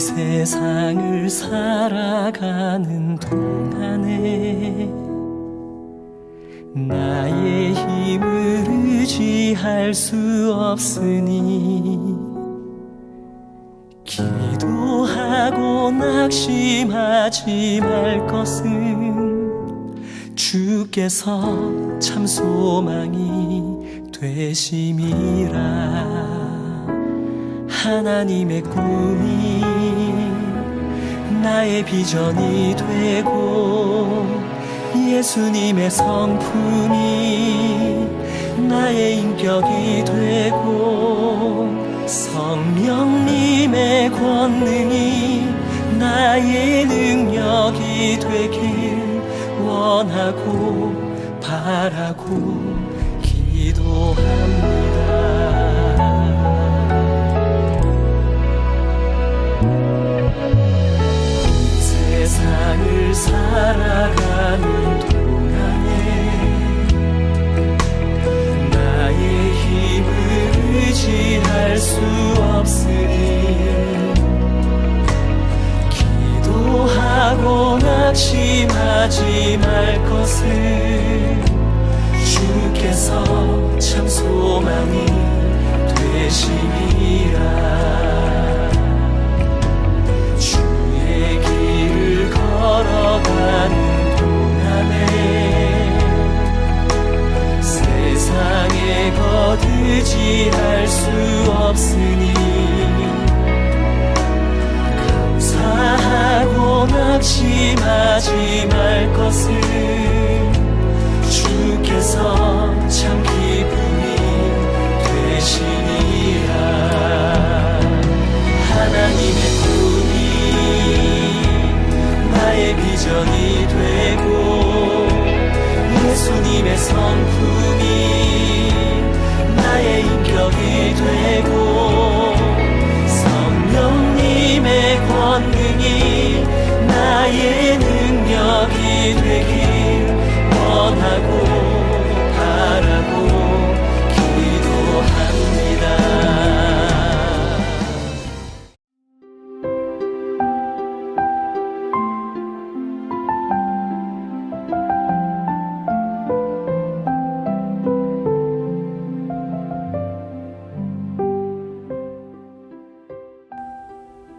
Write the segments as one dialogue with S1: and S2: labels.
S1: 세상을 살아가는 동안에 나의 힘을 의지할 수 없으니 기도하고 낙심하지 말 것은 주께서 참 소망이 되심이라. 하나님의 꿈이 나의 비전이 되고 예수님의 성품이 나의 인격이 되고 성령님의 권능이 나의 능력이 되길 원하고 바라고 기도합니다. 세상을 살아가는 동안에 나의 힘을 의지할 수 없으니 기도하고 낙심하지 말 것을 주께서 참 소망이 되심이라. 주의 길을 걸어가는 동안에 세상에 거두지할 수 없으니 감사하고 낙심하지 말 것을 주께서 참 기쁨이 되시니라. 하나님의 꿈이 나의 비전이 되고 예수님의 성품이 나의 인격이 되고 성령님의 권능이 나의 능력이 되길 원하고 바라고 기도합니다.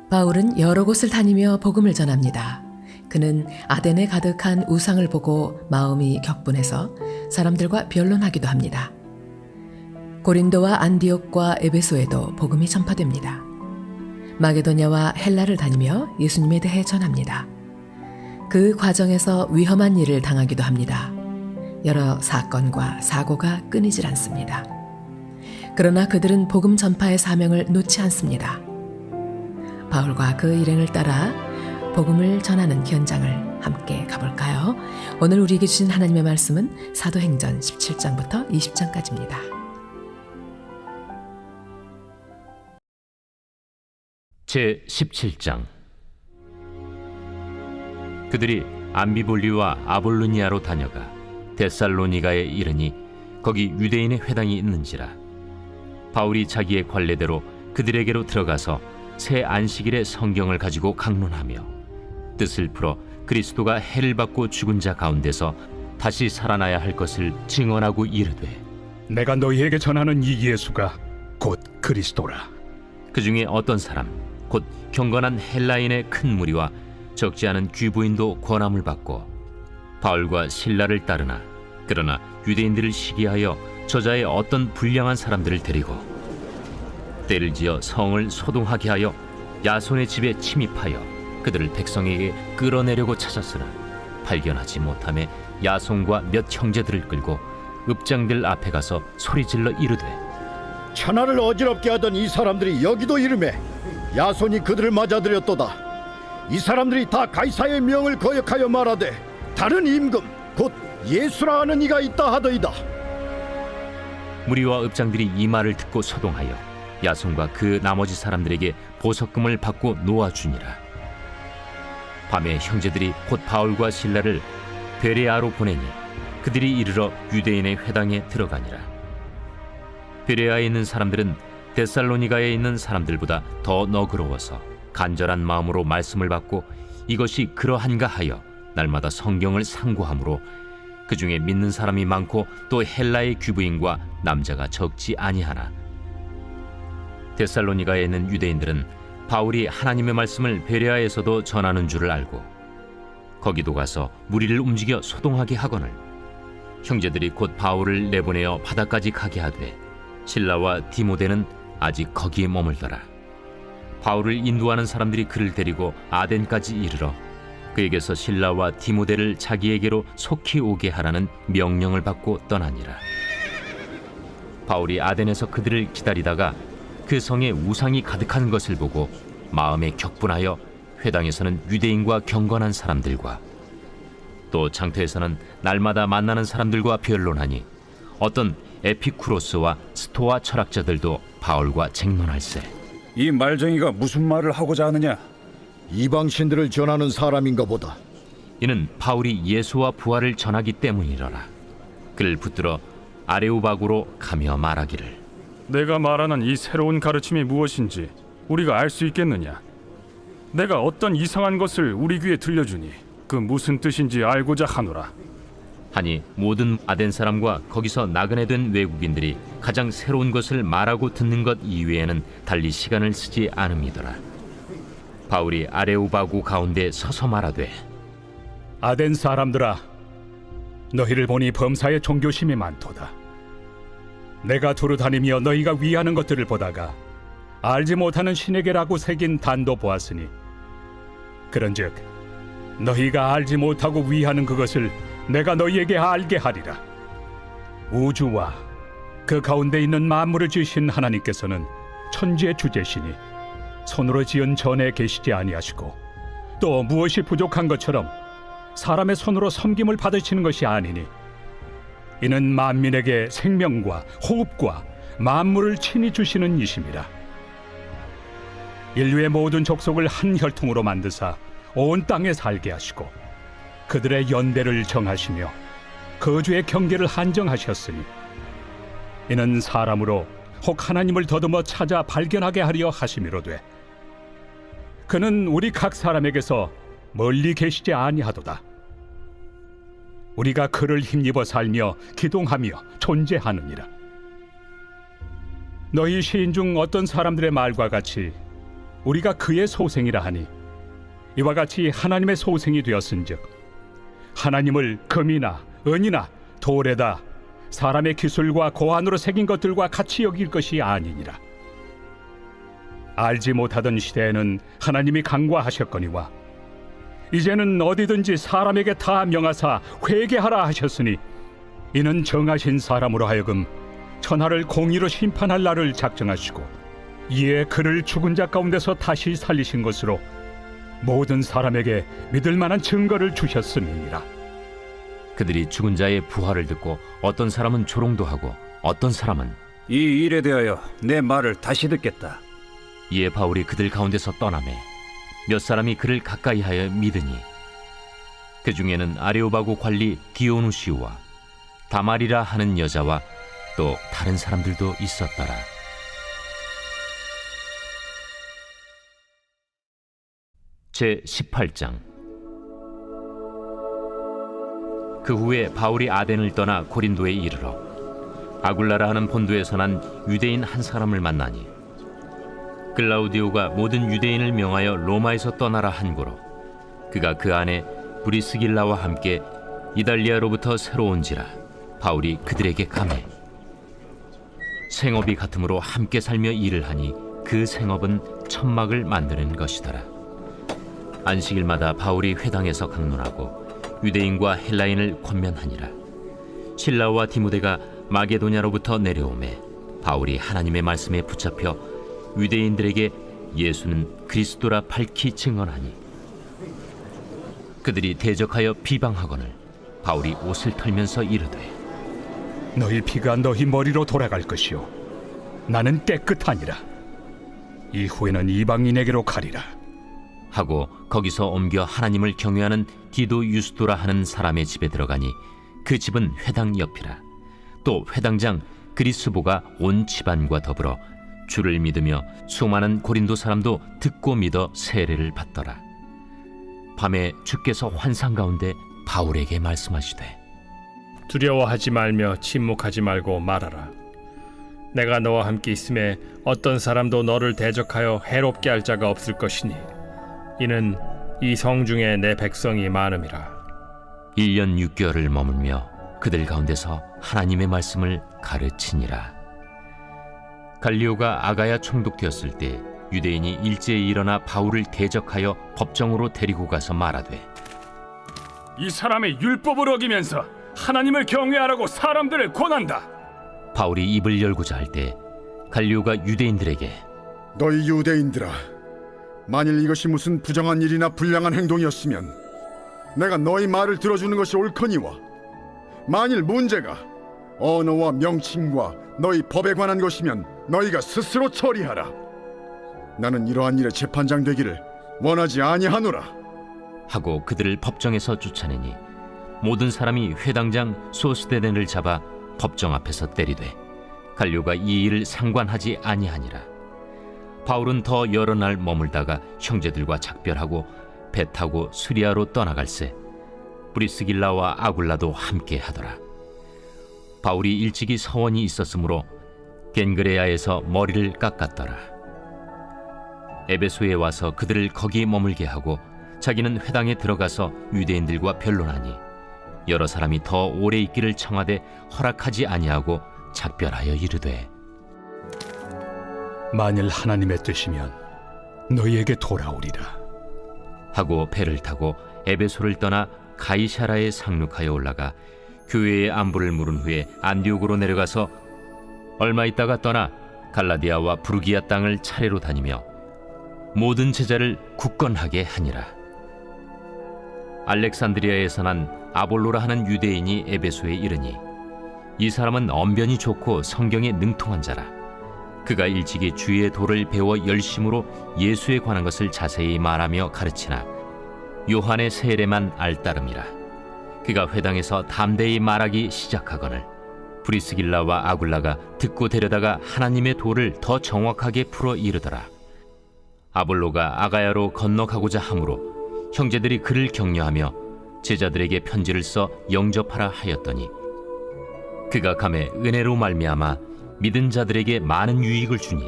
S2: 바울은 여러 곳을 다니며 복음을 전합니다. 그는 아덴에 가득한 우상을 보고 마음이 격분해서 사람들과 변론하기도 합니다. 고린도와 안디옥과 에베소에도 복음이 전파됩니다. 마게도냐와 헬라를 다니며 예수님에 대해 전합니다. 그 과정에서 위험한 일을 당하기도 합니다. 여러 사건과 사고가 끊이질 않습니다. 그러나 그들은 복음 전파의 사명을 놓지 않습니다. 바울과 그 일행을 따라 복음을 전하는 현장을 함께 가볼까요? 오늘 우리에게 주신 하나님의 말씀은 사도행전 17장부터 20장까지입니다.
S3: 제17장. 그들이 암비볼리와 아볼로니아로 다녀가 데살로니가에 이르니 거기 유대인의 회당이 있는지라. 바울이 자기의 관례대로 그들에게로 들어가서 새 안식일에 성경을 가지고 강론하며 뜻을 풀어 그리스도가 해를 받고 죽은 자 가운데서 다시 살아나야 할 것을 증언하고 이르되,
S4: 내가 너희에게 전하는 이 예수가 곧 그리스도라.
S3: 그 중에 어떤 사람 곧 경건한 헬라인의 큰 무리와 적지 않은 귀부인도 권함을 받고 바울과 실라를 따르나, 그러나 유대인들을 시기하여 저자의 어떤 불량한 사람들을 데리고 때를 지어 성을 소동하게 하여 야손의 집에 침입하여 그들을 백성에게 끌어내려고 찾았으나 발견하지 못하며 야손과 몇 형제들을 끌고 읍장들 앞에 가서 소리질러 이르되,
S5: 천하를 어지럽게 하던 이 사람들이 여기도 이르매 야손이 그들을 맞아들였도다. 이 사람들이 다 가이사의 명을 거역하여 말하되 다른 임금 곧 예수라 하는 이가 있다 하더이다.
S3: 무리와 읍장들이 이 말을 듣고 소동하여 야손과 그 나머지 사람들에게 보석금을 받고 놓아주니라. 밤에 형제들이 곧 바울과 실라를 베레아로 보내니 그들이 이르러 유대인의 회당에 들어가니라. 베레아에 있는 사람들은 데살로니가에 있는 사람들보다 더 너그러워서 간절한 마음으로 말씀을 받고 이것이 그러한가 하여 날마다 성경을 상고하므로 그 중에 믿는 사람이 많고 또 헬라의 귀부인과 남자가 적지 아니하나. 데살로니가에 있는 유대인들은 바울이 하나님의 말씀을 베레아에서도 전하는 줄을 알고 거기도 가서 무리를 움직여 소동하게 하거늘 형제들이 곧 바울을 내보내어 바다까지 가게 하되 실라와 디모데는 아직 거기에 머물더라. 바울을 인도하는 사람들이 그를 데리고 아덴까지 이르러 그에게서 실라와 디모데를 자기에게로 속히 오게 하라는 명령을 받고 떠나니라. 바울이 아덴에서 그들을 기다리다가 그 성에 우상이 가득한 것을 보고 마음에 격분하여 회당에서는 유대인과 경건한 사람들과 또 장터에서는 날마다 만나는 사람들과 변론하니 어떤 에피쿠로스와 스토아 철학자들도 바울과 쟁론할세.
S4: 이 말쟁이가 무슨 말을 하고자 하느냐?
S5: 이방신들을 전하는 사람인가 보다.
S3: 이는 바울이 예수와 부활을 전하기 때문이로라. 그를 붙들어 아레오바구로 가며 말하기를
S6: 내가 말하는 이 새로운 가르침이 무엇인지 우리가 알 수 있겠느냐? 내가 어떤 이상한 것을 우리 귀에 들려주니 그 무슨 뜻인지 알고자 하노라.
S3: 하니 모든 아덴 사람과 거기서 나그네 된 외국인들이 가장 새로운 것을 말하고 듣는 것 이외에는 달리 시간을 쓰지 않음이더라. 바울이 아레오바구 가운데 서서 말하되
S4: 아덴 사람들아, 너희를 보니 범사에 종교심이 많도다. 내가 두루 다니며 너희가 위하는 것들을 보다가 알지 못하는 신에게라고 새긴 단도 보았으니 그런즉 너희가 알지 못하고 위하는 그것을 내가 너희에게 알게 하리라. 우주와 그 가운데 있는 만물을 지으신 하나님께서는 천지의 주제시니 손으로 지은 전에 계시지 아니하시고 또 무엇이 부족한 것처럼 사람의 손으로 섬김을 받으시는 것이 아니니 이는 만민에게 생명과 호흡과 만물을 친히 주시는 이심이라. 인류의 모든 족속을 한 혈통으로 만드사 온 땅에 살게 하시고 그들의 연대를 정하시며 거주의 경계를 한정하셨으니 이는 사람으로 혹 하나님을 더듬어 찾아 발견하게 하려 하심이로되 그는 우리 각 사람에게서 멀리 계시지 아니하도다. 우리가 그를 힘입어 살며 기동하며 존재하느니라. 너희 시인 중 어떤 사람들의 말과 같이 우리가 그의 소생이라 하니 이와 같이 하나님의 소생이 되었은즉 하나님을 금이나 은이나 돌에다 사람의 기술과 고안으로 새긴 것들과 같이 여길 것이 아니니라. 알지 못하던 시대에는 하나님이 간과하셨거니와 이제는 어디든지 사람에게 다 명하사 회개하라 하셨으니 이는 정하신 사람으로 하여금 천하를 공의로 심판할 날을 작정하시고 이에 그를 죽은 자 가운데서 다시 살리신 것으로 모든 사람에게 믿을 만한 증거를 주셨음이니라.
S3: 그들이 죽은 자의 부활을 듣고 어떤 사람은 조롱도 하고 어떤 사람은
S7: 이 일에 대하여 내 말을 다시 듣겠다.
S3: 이에 바울이 그들 가운데서 떠나매 몇 사람이 그를 가까이하여 믿으니 그 중에는 아레오바고 관리 디오누시우와 다말이라 하는 여자와 또 다른 사람들도 있었더라. 제 18장. 그 후에 바울이 아덴을 떠나 고린도에 이르러 아굴라라 하는 본도에서 난 유대인 한 사람을 만나니 글라우디오가 모든 유대인을 명하여 로마에서 떠나라 한고로 그가 그 안에 브리스길라와 함께 이달리아로부터 새로 온지라 바울이 그들에게 가매 생업이 같으므로 함께 살며 일을 하니 그 생업은 천막을 만드는 것이더라. 안식일마다 바울이 회당에서 강론하고 유대인과 헬라인을 권면하니라. 실라와 디모데가 마게도냐로부터 내려오매 바울이 하나님의 말씀에 붙잡혀 유대인들에게 예수는 그리스도라 밝히 증언하니 그들이 대적하여 비방하거늘 바울이 옷을 털면서 이르되
S4: 너희 피가 너희 머리로 돌아갈 것이요 나는 깨끗하니라. 이후에는 이방인에게로 가리라
S3: 하고 거기서 옮겨 하나님을 경외하는 디도 유스도라 하는 사람의 집에 들어가니 그 집은 회당 옆이라. 또 회당장 그리스보가 온 집안과 더불어 주를 믿으며 수많은 고린도 사람도 듣고 믿어 세례를 받더라. 밤에 주께서 환상 가운데 바울에게 말씀하시되
S8: 두려워하지 말며 침묵하지 말고 말하라. 내가 너와 함께 있음에 어떤 사람도 너를 대적하여 해롭게 할 자가 없을 것이니 이는 이 성 중에 내 백성이 많음이라.
S3: 1년 6개월을 머물며 그들 가운데서 하나님의 말씀을 가르치니라. 갈리오가 아가야 총독되었을 때 유대인이 일제히 일어나 바울을 대적하여 법정으로 데리고 가서 말하되
S6: 이 사람의 율법을 어기면서 하나님을 경외하라고 사람들을 권한다.
S3: 바울이 입을 열고자 할 때 갈리오가 유대인들에게
S9: 너희 유대인들아, 만일 이것이 무슨 부정한 일이나 불량한 행동이었으면 내가 너희 말을 들어주는 것이 옳거니와 만일 문제가 언어와 명칭과 너희 법에 관한 것이면 너희가 스스로 처리하라. 나는 이러한 일에 재판장 되기를 원하지 아니하노라.
S3: 하고 그들을 법정에서 쫓아내니 모든 사람이 회당장 소스데넨을 잡아 법정 앞에서 때리되 갈리오가 이 일을 상관하지 아니하니라. 바울은 더 여러 날 머물다가 형제들과 작별하고 배 타고 수리아로 떠나갈새 브리스길라와 아굴라도 함께 하더라. 바울이 일찍이 서원이 있었으므로 겐그레아에서 머리를 깎았더라. 에베소에 와서 그들을 거기 머물게 하고 자기는 회당에 들어가서 유대인들과 변론하니 여러 사람이 더 오래 있기를 청하되 허락하지 아니하고 작별하여 이르되
S4: 만일 하나님의 뜻이면 너희에게 돌아오리라.
S3: 하고 배를 타고 에베소를 떠나 가이사라에 상륙하여 올라가 교회의 안부를 물은 후에 안디옥으로 내려가서 얼마 있다가 떠나 갈라디아와 부르기아 땅을 차례로 다니며 모든 제자를 굳건하게 하니라. 알렉산드리아에서 난 아볼로라 하는 유대인이 에베소에 이르니 이 사람은 언변이 좋고 성경에 능통한 자라. 그가 일찍이 주의 도를 배워 열심으로 예수에 관한 것을 자세히 말하며 가르치나 요한의 세례만 알따름이라. 그가 회당에서 담대히 말하기 시작하거늘 브리스길라와 아굴라가 듣고 데려다가 하나님의 도를 더 정확하게 풀어 이르더라. 아볼로가 아가야로 건너가고자 하므로 형제들이 그를 격려하며 제자들에게 편지를 써 영접하라 하였더니 그가 감에 은혜로 말미암아 믿은 자들에게 많은 유익을 주니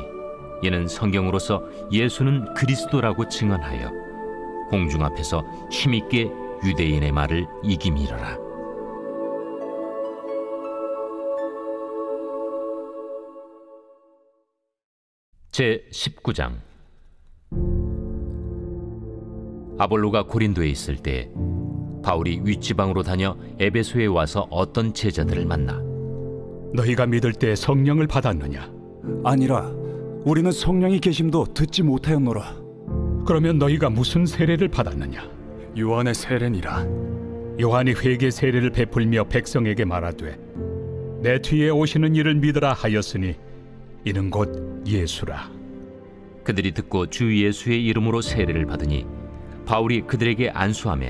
S3: 이는 성경으로서 예수는 그리스도라고 증언하여 공중 앞에서 힘있게 유대인의 말을 이기미러라. 제 19장. 아볼로가 고린도에 있을 때 바울이 윗지방으로 다녀 에베소에 와서 어떤 제자들을 만나
S4: 너희가 믿을 때 성령을 받았느냐?
S7: 아니라 우리는 성령이 계심도 듣지 못하였노라.
S4: 그러면 너희가 무슨 세례를 받았느냐?
S6: 요한의 세례니라.
S4: 요한이 회개 세례를 베풀며 백성에게 말하되 내 뒤에 오시는 이를 믿으라 하였으니 이는 곧 예수라.
S3: 그들이 듣고 주 예수의 이름으로 세례를 받으니 바울이 그들에게 안수하며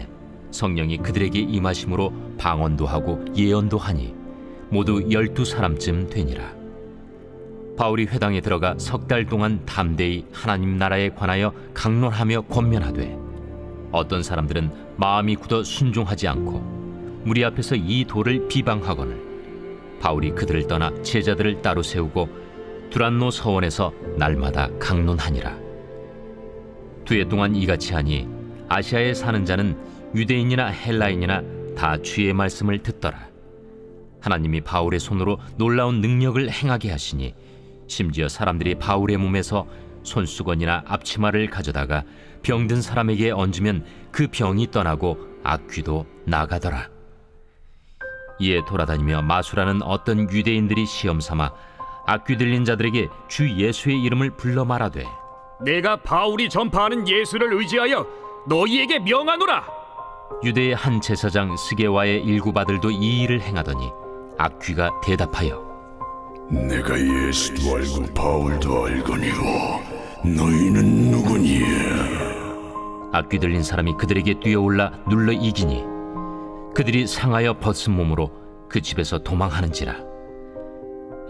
S3: 성령이 그들에게 임하심으로 방언도 하고 예언도 하니 모두 12사람쯤 되니라. 바울이 회당에 들어가 석 달 동안 담대히 하나님 나라에 관하여 강론하며 권면하되 어떤 사람들은 마음이 굳어 순종하지 않고 무리 앞에서 이 도를 비방하거늘 바울이 그들을 떠나 제자들을 따로 세우고 두란노 서원에서 날마다 강론하니라. 2해 동안 이같이 하니 아시아에 사는 자는 유대인이나 헬라인이나 다 주의 말씀을 듣더라. 하나님이 바울의 손으로 놀라운 능력을 행하게 하시니 심지어 사람들이 바울의 몸에서 손수건이나 앞치마를 가져다가 병든 사람에게 얹으면 그 병이 떠나고 악귀도 나가더라. 이에 돌아다니며 마술하는 어떤 유대인들이 시험삼아 악귀 들린 자들에게 주 예수의 이름을 불러 말하되
S6: 내가 바울이 전파하는 예수를 의지하여 너희에게 명하노라.
S3: 유대의 한 제사장 스게와의 일곱 아들도 이 일을 행하더니 악귀가 대답하여
S10: 내가 예수도 알고 바울도 알거니와 너희는 누구니에?
S3: 악귀 들린 사람이 그들에게 뛰어올라 눌러 이기니 그들이 상하여 벗은 몸으로 그 집에서 도망하는지라.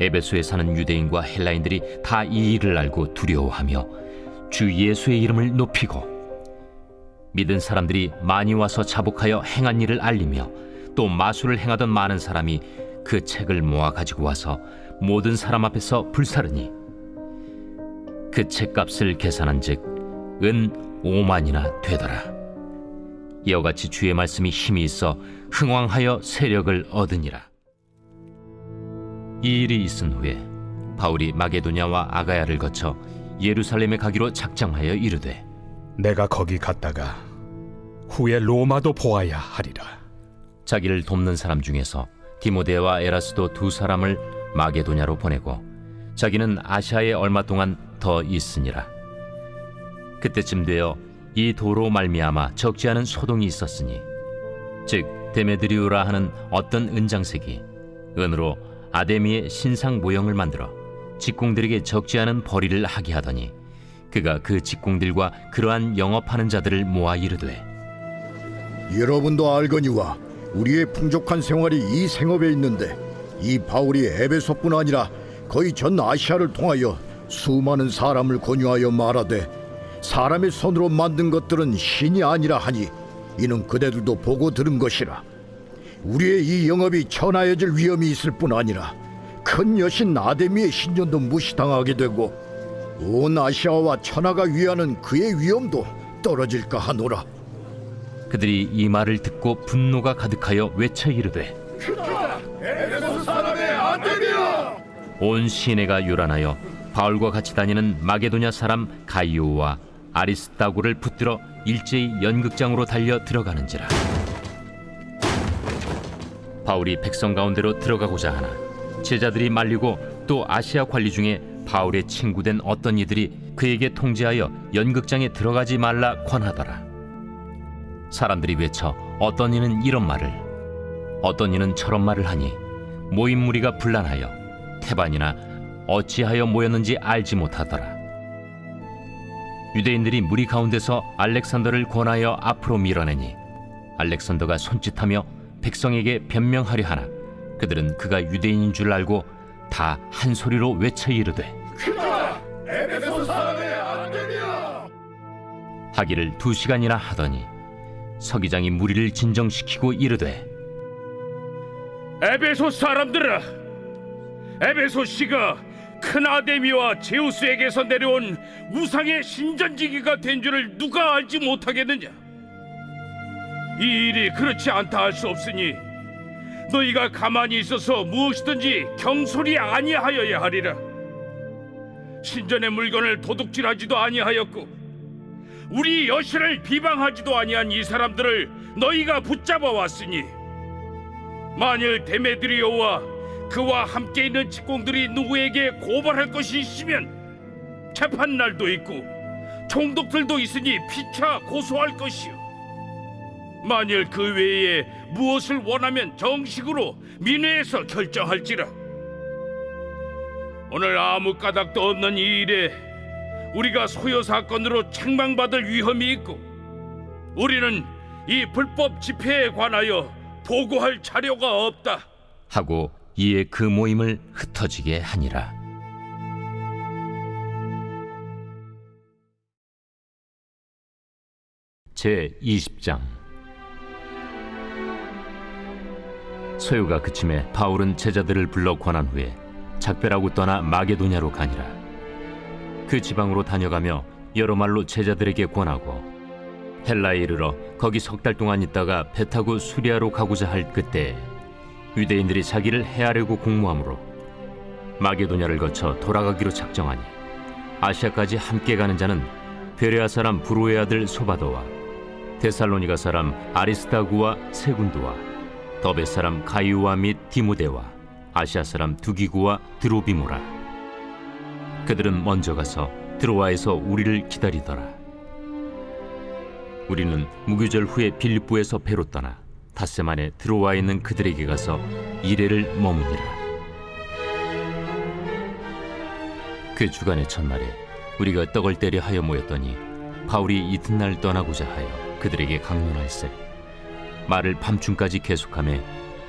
S3: 에베소에 사는 유대인과 헬라인들이 다 이 일을 알고 두려워하며 주 예수의 이름을 높이고 믿은 사람들이 많이 와서 자복하여 행한 일을 알리며 또 마술을 행하던 많은 사람이 그 책을 모아 가지고 와서 모든 사람 앞에서 불사르니 그 책값을 계산한즉 은 5만이나 되더라. 이와 같이 주의 말씀이 힘이 있어 흥왕하여 세력을 얻으니라. 이 일이 있은 후에 바울이 마게도냐와 아가야를 거쳐 예루살렘에 가기로 작정하여 이르되
S4: 내가 거기 갔다가 후에 로마도 보아야 하리라.
S3: 자기를 돕는 사람 중에서 디모데와 에라스도 두 사람을 마게도냐로 보내고 자기는 아시아에 얼마 동안 더 있으니라. 그때쯤 되어 이 도로 말미암아 적지 않은 소동이 있었으니 즉 데메드리우라 하는 어떤 은장색이 은으로 아데미의 신상 모형을 만들어 직공들에게 적지 않은 벌이를 하게 하더니 그가 그 직공들과 그러한 영업하는 자들을 모아 이르되
S5: 여러분도 알거니와 우리의 풍족한 생활이 이 생업에 있는데 이 바울이 에베소뿐 아니라 거의 전 아시아를 통하여 수많은 사람을 권유하여 말하되 사람의 손으로 만든 것들은 신이 아니라 하니 이는 그대들도 보고 들은 것이라. 우리의 이 영업이 천하여질 위험이 있을 뿐 아니라 큰 여신 아데미의 신전도 무시당하게 되고 온 아시아와 천하가 위하는 그의 위엄도 떨어질까 하노라.
S3: 그들이 이 말을 듣고 분노가 가득하여 외쳐 이르되
S5: 에베소 사람의 아데미야!
S3: 온 시내가 요란하여 바울과 같이 다니는 마게도냐 사람 가이오와 아리스다고를 붙들어 일제히 연극장으로 달려 들어가는지라. 바울이 백성 가운데로 들어가고자 하나 제자들이 말리고 또 아시아 관리 중에 바울의 친구된 어떤 이들이 그에게 통제하여 연극장에 들어가지 말라 권하더라. 사람들이 외쳐 어떤 이는 이런 말을 어떤 이는 저런 말을 하니 모인 무리가 분란하여 태반이나 어찌하여 모였는지 알지 못하더라. 유대인들이 무리 가운데서 알렉산더를 권하여 앞으로 밀어내니 알렉산더가 손짓하며 백성에게 변명하려 하나 그들은 그가 유대인인 줄 알고 다 한 소리로 외쳐 이르되
S5: 에베소 사람의 아데미야!
S3: 하기를 2시간이나 하더니 서기장이 무리를 진정시키고 이르되
S6: 에베소 사람들아, 에베소 씨가 큰 아데미와 제우스에게서 내려온 우상의 신전지기가 된 줄을 누가 알지 못하겠느냐? 이 일이 그렇지 않다 할 수 없으니 너희가 가만히 있어서 무엇이든지 경솔이 아니하여야 하리라. 신전의 물건을 도둑질하지도 아니하였고 우리 여신을 비방하지도 아니한 이 사람들을 너희가 붙잡아 왔으니 만일 데메드리오와 그와 함께 있는 직공들이 누구에게 고발할 것이 있으면 재판날도 있고 총독들도 있으니 피차 고소할 것이요 만일 그 외에 무엇을 원하면 정식으로 민회에서 결정할지라. 오늘 아무 까닭도 없는 이 일에 우리가 소요 사건으로 책망받을 위험이 있고 우리는 이 불법 집회에 관하여 보고할 자료가 없다
S3: 하고 이에 그 모임을 흩어지게 하니라. 제 20장. 소요가 그침에 바울은 제자들을 불러 권한 후에 작별하고 떠나 마게도냐로 가니라. 그 지방으로 다녀가며 여러 말로 제자들에게 권하고 헬라에 이르러 거기 3달 동안 있다가 배 타고 수리아로 가고자 할 그때 유대인들이 자기를 해하려고 공모하므로 마게도냐를 거쳐 돌아가기로 작정하니 아시아까지 함께 가는 자는 베레아 사람 브로의 아들 소바도와 데살로니가 사람 아리스다구와 세군도와 더베 사람 가이오와 및 디모데와 아시아 사람 두기구와 드로비모라. 그들은 먼저 가서 드로아에서 우리를 기다리더라. 우리는 무교절 후에 빌립보에서 배로 떠나 닷새 만에 드로아에 있는 그들에게 가서 이레를 머무니라. 그 주간의 첫날에 우리가 떡을 때려 하여 모였더니 바울이 이튿날 떠나고자 하여 그들에게 강론할세 말을 밤중까지 계속하며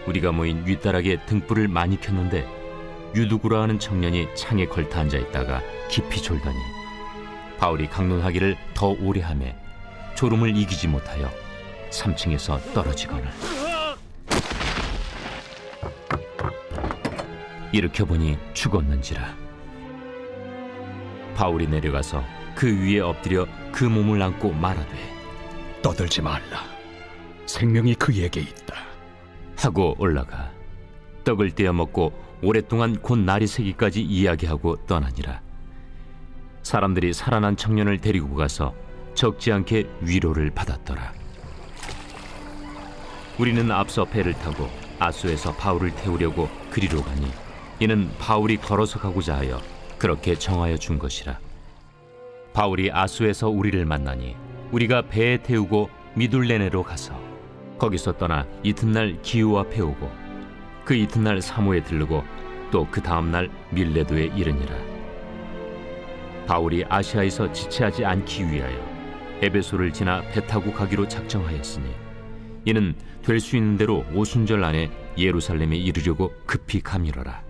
S3: 우리가 모인 윗다락에 등불을 많이 켰는데 유두구라 하는 청년이 창에 걸터 앉아 있다가 깊이 졸더니 바울이 강론하기를 더 오래 하매 졸음을 이기지 못하여 3층에서 떨어지거늘 일으켜 보니 죽었는지라. 바울이 내려가서 그 위에 엎드려 그 몸을 안고 말하되
S4: 떠들지 말라. 생명이 그에게 있다.
S3: 하고 올라가 떡을 떼어 먹고 오랫동안 곧 날이 새기까지 이야기하고 떠나니라. 사람들이 살아난 청년을 데리고 가서 적지 않게 위로를 받았더라. 우리는 앞서 배를 타고 아소에서 바울을 태우려고 그리로 가니 이는 바울이 걸어서 가고자 하여 그렇게 정하여 준 것이라. 바울이 아소에서 우리를 만나니 우리가 배에 태우고 미둘레네로 가서 거기서 떠나 이튿날 기후 앞에 오고 그 이튿날 사모에 들르고 또 그 다음날 밀레도에 이르니라. 바울이 아시아에서 지체하지 않기 위하여 에베소를 지나 배 타고 가기로 작정하였으니 이는 될 수 있는 대로 오순절 안에 예루살렘에 이르려고 급히 가미러라.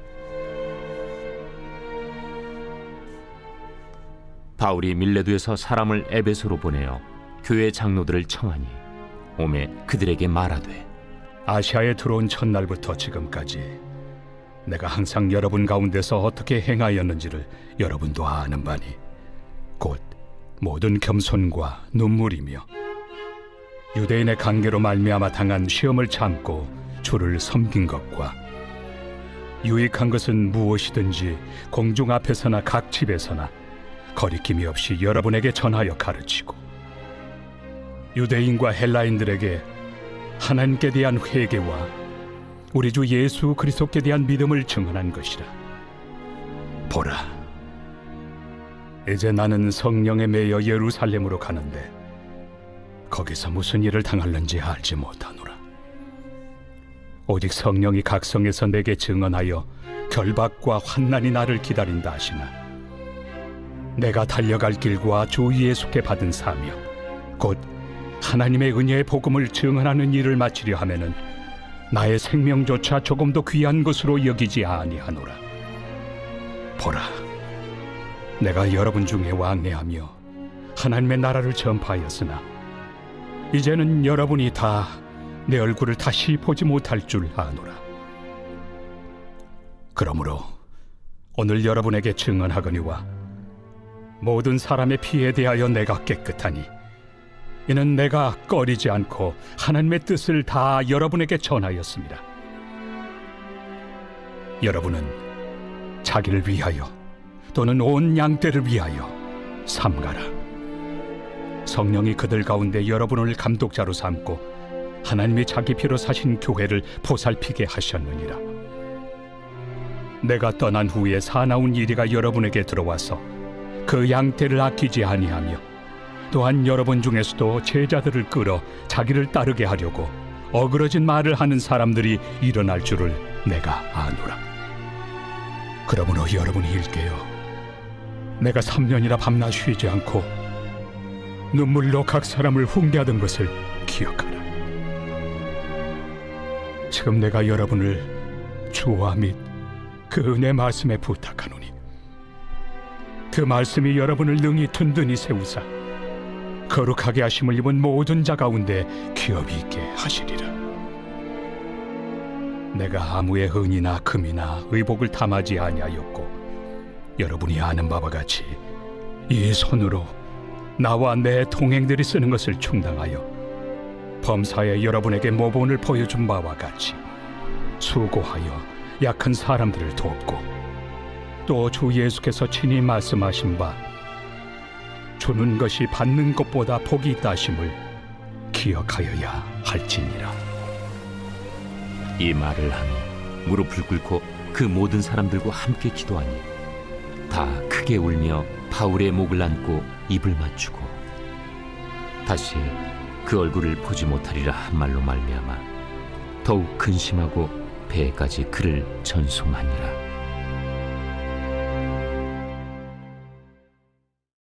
S3: 바울이 밀레도에서 사람을 에베소로 보내어 교회 장로들을 청하니 오매 그들에게 말하되
S4: 아시아에 들어온 첫날부터 지금까지 내가 항상 여러분 가운데서 어떻게 행하였는지를 여러분도 아는 바니 곧 모든 겸손과 눈물이며 유대인의 관계로 말미암아 당한 시험을 참고 주를 섬긴 것과 유익한 것은 무엇이든지 공중 앞에서나 각 집에서나 거리낌이 없이 여러분에게 전하여 가르치고 유대인과 헬라인들에게 하나님께 대한 회개와 우리 주 예수 그리스도께 대한 믿음을 증언한 것이라. 보라, 이제 나는 성령에 매여 예루살렘으로 가는데 거기서 무슨 일을 당할는지 알지 못하노라. 오직 성령이 각 성에서 내게 증언하여 결박과 환난이 나를 기다린다 하시나 내가 달려갈 길과 주 예수께 받은 사명 곧 하나님의 은혜의 복음을 증언하는 일을 마치려 하면은 나의 생명조차 조금도 귀한 것으로 여기지 아니하노라. 보라, 내가 여러분 중에 왕래하며 하나님의 나라를 전파하였으나 이제는 여러분이 다 내 얼굴을 다시 보지 못할 줄 아노라. 그러므로 오늘 여러분에게 증언하거니와 모든 사람의 피에 대하여 내가 깨끗하니 이는 내가 꺼리지 않고 하나님의 뜻을 다 여러분에게 전하였습니다. 여러분은 자기를 위하여 또는 온 양떼를 위하여 삼가라. 성령이 그들 가운데 여러분을 감독자로 삼고 하나님이 자기 피로 사신 교회를 보살피게 하셨느니라. 내가 떠난 후에 사나운 이리가 여러분에게 들어와서 그 양떼를 아끼지 아니하며 또한 여러분 중에서도 제자들을 끌어 자기를 따르게 하려고 어그러진 말을 하는 사람들이 일어날 줄을 내가 아노라. 그러므로 여러분이 일깨어 내가 3년이나 밤낮 쉬지 않고 눈물로 각 사람을 훈계하던 것을 기억하라. 지금 내가 여러분을 주와 및 그 은혜 말씀에 부탁하노니 그 말씀이 여러분을 능히 든든히 세우사 거룩하게 하심을 입은 모든 자 가운데 기업이 있게 하시리라. 내가 아무의 은이나 금이나 의복을 탐하지 아니하였고 여러분이 아는 바와 같이 이 손으로 나와 내 동행들이 쓰는 것을 충당하여 범사에 여러분에게 모본을 보여준 바와 같이 수고하여 약한 사람들을 돕고 또 주 예수께서 친히 말씀하신 바 주는 것이 받는 것보다 복이 있다 하심을 기억하여야 할지니라.
S3: 이 말을 하며 무릎을 꿇고 그 모든 사람들과 함께 기도하니 다 크게 울며 바울의 목을 안고 입을 맞추고 다시 그 얼굴을 보지 못하리라 한 말로 말미암아 더욱 근심하고 배에까지 그를 전송하니라.